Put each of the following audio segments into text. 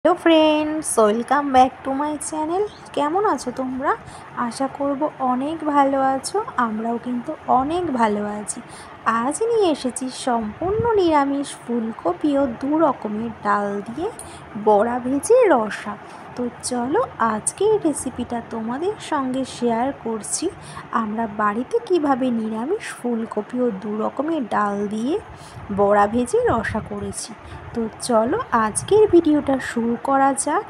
Hello friends, welcome back to my channel. কেমন আছো তোমরা? আশা করব অনেক ভালো আছো। আমরাও কিন্তু অনেক ভালো আছি। আজ নিয়ে এসেছি সম্পূর্ণ নিরামিষ ফুলকপি ও দু রকমের ডাল দিয়ে বড়া ভেজে রসা। তো চলো আজকে এই রেসিপিটা তোমাদের সঙ্গে শেয়ার করছি। আমরা বাড়িতে কিভাবে নিরামিষ ফুলকপি ও দু রকমের ডাল দিয়ে বড়া ভেজে রসা করেছি। তো চলো আজকের ভিডিওটা শুরু করা যাক।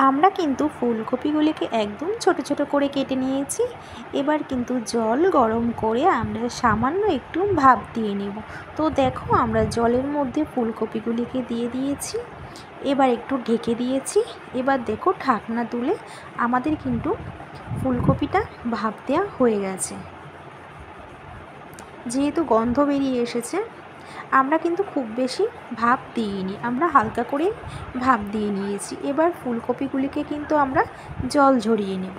আমরা কিন্তু ফুলকপিগুলিকে একদম ছোট ছোট করে কেটে নিয়েছি। এবার কিন্তু জল গরম করে আমরা সামান্য একটু ভাপ দিয়ে নেব। তো দেখো আমরা জলের মধ্যে ফুলকপিগুলিকে দিয়ে দিয়েছি। এবার একটু ঢেকে দিয়েছি। এবার দেখো ঢাকনা তুলে আমাদের কিন্তু ফুলকপিটা ভাপ দেওয়া হয়ে গেছে। যেহেতু গন্ধ বেরিয়ে এসেছে, আমরা কিন্তু খুব বেশি ভাপ দিইনি, আমরা হালকা করে ভাপ দিয়ে নিয়েছি। এবার ফুলকপিগুলিকে কিন্তু আমরা জল ঝরিয়ে নেব।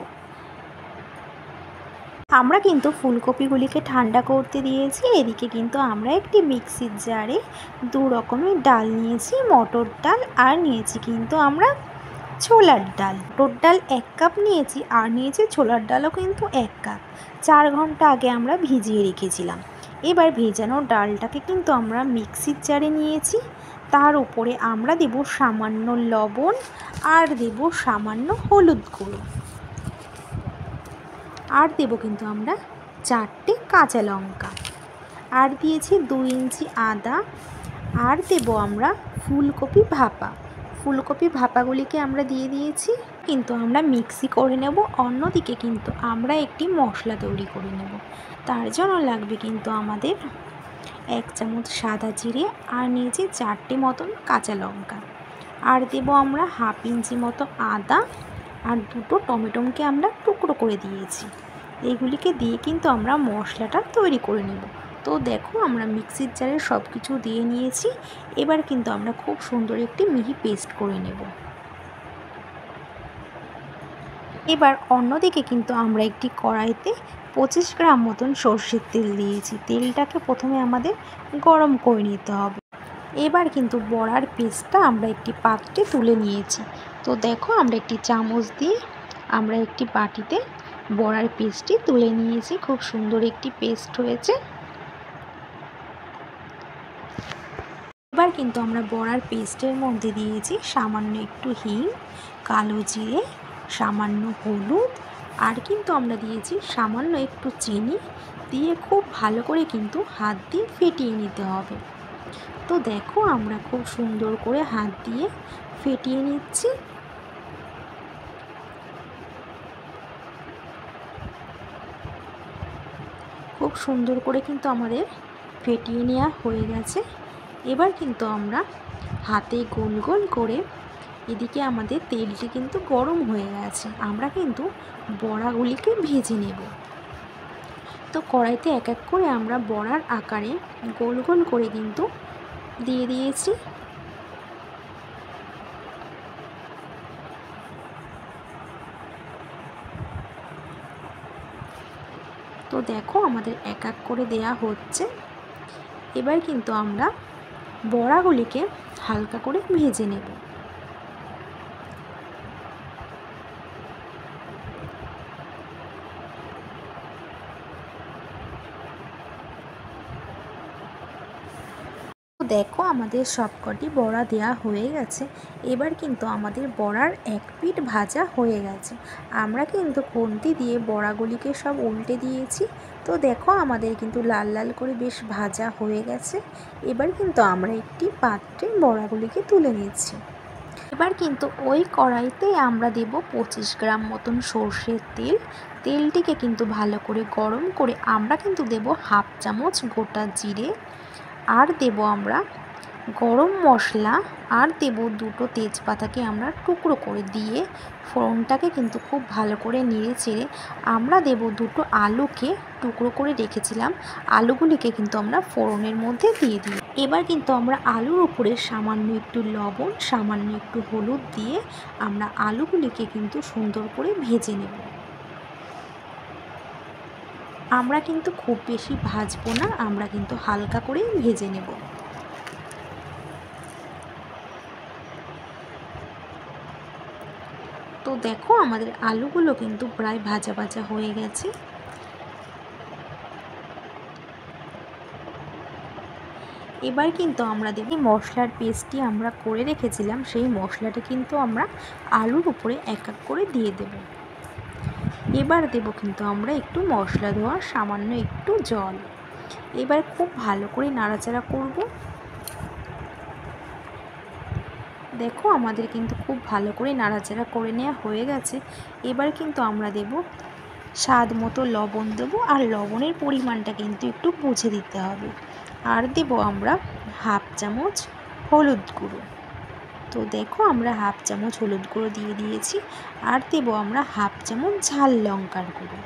আমরা কিন্তু ফুলকপিগুলিকে ঠান্ডা করতে দিয়েছি। এদিকে কিন্তু আমরা একটি মিক্সির জারে দু রকমের ডাল নিয়েছি, মটর ডাল আর নিয়েছি কিন্তু আমরা ছোলার ডাল। মটর ডাল 1 কাপ নিয়েছি আর নিয়েছি ছোলার ডালও কিন্তু 1 কাপ। 4 ঘন্টা আগে আমরা ভিজিয়ে রেখেছিলাম। এবার ভেজানো ডালটাকে কিন্তু আমরা মিক্সির জারে নিয়েছি। তার উপরে আমরা দেব সামান্য লবণ আর দেব সামান্য হলুদ গুঁড়ো, আর দেব কিন্তু আমরা 4টে কাঁচা লঙ্কা, আর দিয়েছি 2 ইঞ্চি আদা, আর দেব আমরা ফুলকপি ভাপা। ফুলকপি ভাপাগুলিকে আমরা দিয়ে দিয়েছি। কিন্তু আমরা মিক্সি করে নেব। অন্যদিকে কিন্তু আমরা একটি মশলা তৈরি করে নেব। তার জন্য লাগবে কিন্তু আমাদের 1 চামচ সাদা জিরে, আর নিয়েছি 4টে মতন কাঁচা লঙ্কা, আর দেব আমরা 1/2 ইঞ্চি মতো আদা, আর 2টো টমেটোকে আমরা টুকরো করে দিয়েছি। এইগুলিকে দিয়ে কিন্তু আমরা মশলাটা তৈরি করে নেব। তো দেখো আমরা মিক্সির জারে সব কিছু দিয়ে নিয়েছি। এবার কিন্তু আমরা খুব সুন্দর একটি মিহি পেস্ট করে নেব। এবার অন্যদিকে কিন্তু আমরা একটি কড়াইতে 25 গ্রাম মতন সর্ষের তেল দিয়েছি। তেলটাকে প্রথমে আমাদের গরম করে নিতে হবে। এবার কিন্তু বড়ার পেস্টটা আমরা একটি পাত্রে তুলে নিয়েছি। তো দেখো আমরা একটি চামচ দিয়ে আমরা একটি বাটিতে বড়ার পেস্টটি তুলে নিয়েছি। খুব সুন্দর একটি পেস্ট হয়েছে। এবার কিন্তু আমরা বড়ার পেস্টের মধ্যে দিয়েছি সামান্য একটু হিং, কালো জিরে, সামান্য হলুদ, আর কিন্তু আমরা দিয়েছি সামান্য একটু চিনি। দিয়ে খুব ভালো করে কিন্তু হাত দিয়ে ফেটিয়ে নিতে হবে। তো দেখো আমরা খুব সুন্দর করে হাত দিয়ে ফেটিয়ে নিচ্ছি। খুব সুন্দর করে কিন্তু আমাদের ফেটিয়ে নেওয়া হয়ে গেছে। এবার কিন্তু আমরা হাতে গোল গোল করে, এদিকে আমাদের তেলটি কিন্তু গরম হয়ে গেছে, আমরা কিন্তু বড়াগুলিকে ভেজে নেব। তো কড়াইতে এক এক করে আমরা বড়ার আকারে গোল গোল করে কিন্তু দিয়ে দিয়েছি। তো দেখো আমাদের এক এক করে দেয়া হচ্ছে। এবার কিন্তু আমরা বড়াগুলিকে হালকা করে ভেজে নেব। দেখো আমাদের সবকটি বড়া দেয়া হয়ে গেছে। এবার কিন্তু আমাদের বড়ার এক পিঠ ভাজা হয়ে গেছে। আমরা কিন্তু খুন্তি দিয়ে বড়াগুলিকে সব উল্টে দিয়েছি। তো দেখো আমাদের কিন্তু লাল লাল করে বেশ ভাজা হয়ে গেছে। এবার কিন্তু আমরা একটি পাত্রে বড়াগুলিকে তুলে নিচ্ছি। এবার কিন্তু ওই কড়াইতেই আমরা দেব 25 গ্রাম মতন সর্ষের তেল। তেলটিকে কিন্তু ভালো করে গরম করে আমরা কিন্তু দেব 1/2 চামচ গোটা জিরে, আর দেব আমরা গরম মশলা, আর দেব 2টো তেজপাতাকে আমরা টুকরো করে দিয়ে ফোড়নটাকে কিন্তু খুব ভালো করে নেড়ে চেড়ে আমরা দেব 2টো আলুকে টুকরো করে রেখেছিলাম। আলুগুলিকে কিন্তু আমরা ফোড়নের মধ্যে দিয়ে দিই। এবার কিন্তু আমরা আলুর উপরে সামান্য একটু লবণ, সামান্য একটু হলুদ দিয়ে আমরা আলুগুলিকে কিন্তু সুন্দর করে ভেজে নেব। আমরা কিন্তু খুব বেশি ভাজবো না, আমরা কিন্তু হালকা করেই ভেজে নেব। তো দেখো আমাদের আলুগুলো কিন্তু প্রায় ভাজা ভাজা হয়ে গেছে। এবার কিন্তু আমরা দেব মশলার পেস্টটি আমরা করে রেখেছিলাম, সেই মশলাটা কিন্তু আমরা আলুর উপরে এক এক করে দিয়ে দেব। এবার দেব কিন্তু আমরা একটু মশলা ধোয়া সামান্য একটু জল। এবার খুব ভালো করে নাড়াচাড়া করব। দেখো আমাদের কিন্তু খুব ভালো করে নাড়াচাড়া করে নেওয়া হয়ে গেছে। এবার কিন্তু আমরা দেব স্বাদ মতো লবণ দেব, আর লবণের পরিমাণটা কিন্তু একটু বুঝে দিতে হবে। আর দেব আমরা হাফ চামচ হলুদ গুঁড়ো। তো দেখো আমরা হাফ চামচ হলুদ গুঁড়ো দিয়ে দিয়েছি। আর দেব আমরা হাফ চামচ ঝাল লঙ্কার গুঁড়ো।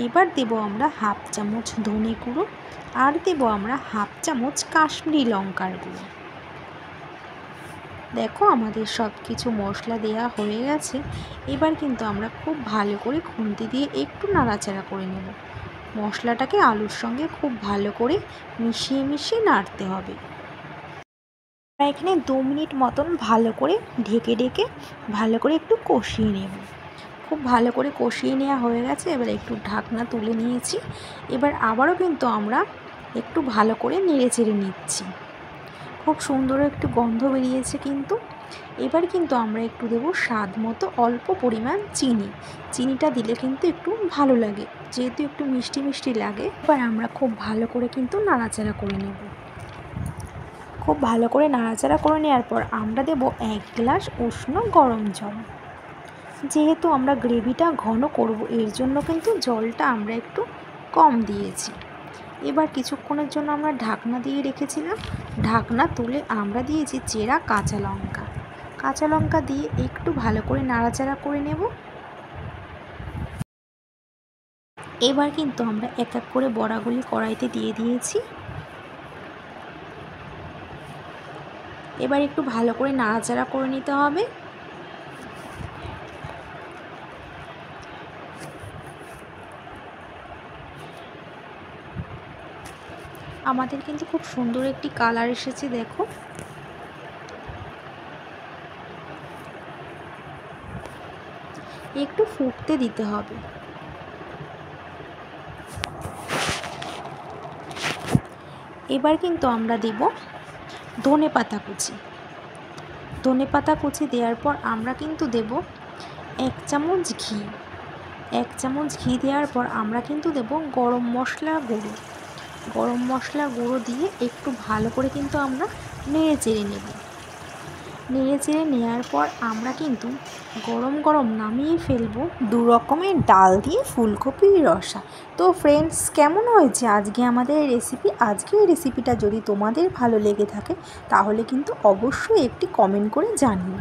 এবার দেব আমরা হাফ চামচ ধনে গুঁড়ো। আর দেব আমরা হাফ চামচ কাশ্মীরি লঙ্কার গুঁড়ো। দেখো আমাদের সব কিছু মশলা দেওয়া হয়ে গেছে। এবার কিন্তু আমরা খুব ভালো করে খুন্তি দিয়ে একটু নাড়াচাড়া করে নেব। মশলাটাকে আলুর সঙ্গে খুব ভালো করে মিশিয়ে মিশিয়ে নাড়তে হবে। এখানে 2 মিনিট মতন ভালো করে ঢেকে ঢেকে ভালো করে একটু কষিয়ে নেব। খুব ভালো করে কষিয়ে নেওয়া হয়ে গেছে। এবার একটু ঢাকনা তুলে নিয়েছি। এবার আবারও কিন্তু আমরা একটু ভালো করে নেড়ে চেড়ে নিচ্ছি। খুব সুন্দর একটু গন্ধ বেরিয়েছে কিন্তু। এবার কিন্তু আমরা একটু দেবো স্বাদ মতো অল্প পরিমাণ চিনি। চিনিটা দিলে কিন্তু একটু ভালো লাগে, যেহেতু একটু মিষ্টি মিষ্টি লাগে। এবার আমরা খুব ভালো করে কিন্তু নাড়াচাড়া করে নেব। খুব ভালো করে নাড়াচাড়া করে নেওয়ার পর আমরা দেব 1 গ্লাস উষ্ণ গরম জল। যেহেতু আমরা গ্রেভিটা ঘন করব, এর জন্য কিন্তু জলটা আমরা একটু কম দিয়েছি। এবার কিছুক্ষণের জন্য আমরা ঢাকনা দিয়ে রেখেছিলাম। ঢাকনা তুলে আমরা দিয়েছি চেরা কাঁচা লঙ্কা। কাঁচা লঙ্কা দিয়ে একটু ভালো করে নাড়াচাড়া করে নেব। এবার কিন্তু আমরা এক এক করে বড়াগুলি কড়াইতে দিয়ে দিয়েছি। এবার একটু ভালো করে নাড়াচাড়া করে নিতে হবে। আমাদের কিন্তু খুব সুন্দর একটি কালার এসেছে দেখো। একটু ফুটতে দিতে হবে। এবার কিন্তু আমরা দেব ধনেপাতা কুচি। ধনেপাতা কুচি দেওয়ার পর আমরা কিন্তু দেব 1 চামচ ঘি। 1 চামচ ঘি দেওয়ার পর আমরা কিন্তু দেব গরম মশলা গুঁড়ো। গরম মশলা গুঁড়ো দিয়ে একটু ভালো করে কিন্তু আমরা নেড়ে চেড়ে নেব। নেড়ে চেড়ে নেওয়ার পর আমরা কিন্তু গরম গরম নামিয়ে ফেলবো 2 রকমের ডাল দিয়ে ফুলকপির রসা। তো ফ্রেন্ডস, কেমন হয়েছে আজকে আমাদের রেসিপি? আজকের রেসিপিটা যদি তোমাদের ভালো লেগে থাকে তাহলে কিন্তু অবশ্যই একটি কমেন্ট করে জানিও।